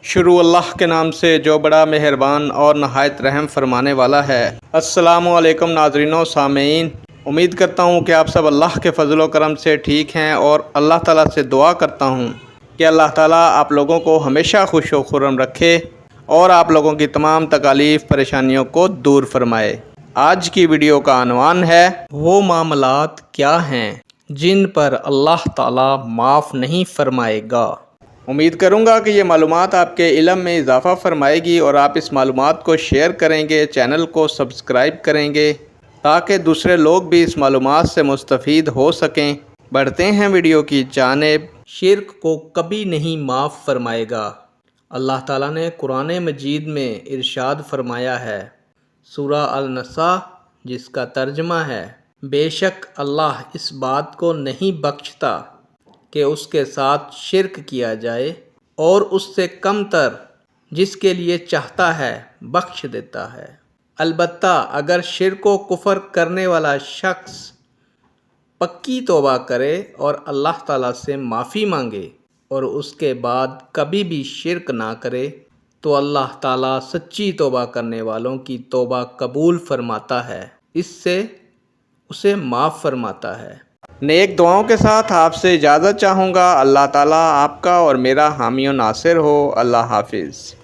شروع اللہ کے نام سے جو بڑا مہربان اور نہایت رحم فرمانے والا ہے۔ السلام علیکم ناظرین و سامعین، امید کرتا ہوں کہ آپ سب اللہ کے فضل و کرم سے ٹھیک ہیں، اور اللہ تعالیٰ سے دعا کرتا ہوں کہ اللہ تعالیٰ آپ لوگوں کو ہمیشہ خوش و خرم رکھے اور آپ لوگوں کی تمام تکالیف پریشانیوں کو دور فرمائے۔ آج کی ویڈیو کا عنوان ہے وہ معاملات کیا ہیں جن پر اللہ تعالیٰ معاف نہیں فرمائے گا۔ امید کروں گا کہ یہ معلومات آپ کے علم میں اضافہ فرمائے گی اور آپ اس معلومات کو شیئر کریں گے، چینل کو سبسکرائب کریں گے تاکہ دوسرے لوگ بھی اس معلومات سے مستفید ہو سکیں۔ بڑھتے ہیں ویڈیو کی جانب۔ شرک کو کبھی نہیں معاف فرمائے گا۔ اللہ تعالیٰ نے قرآن مجید میں ارشاد فرمایا ہے، سورہ النساء، جس کا ترجمہ ہے، بے شک اللہ اس بات کو نہیں بخشتا کہ اس کے ساتھ شرک کیا جائے، اور اس سے کم تر جس کے لیے چاہتا ہے بخش دیتا ہے۔ البتہ اگر شرک و کفر کرنے والا شخص پکی توبہ کرے اور اللہ تعالیٰ سے معافی مانگے اور اس کے بعد کبھی بھی شرک نہ کرے تو اللہ تعالیٰ سچی توبہ کرنے والوں کی توبہ قبول فرماتا ہے، اس سے اسے معاف فرماتا ہے۔ نیک دعاؤں کے ساتھ آپ سے اجازت چاہوں گا۔ اللہ تعالیٰ آپ کا اور میرا حامی و ناصر ہو۔ اللہ حافظ۔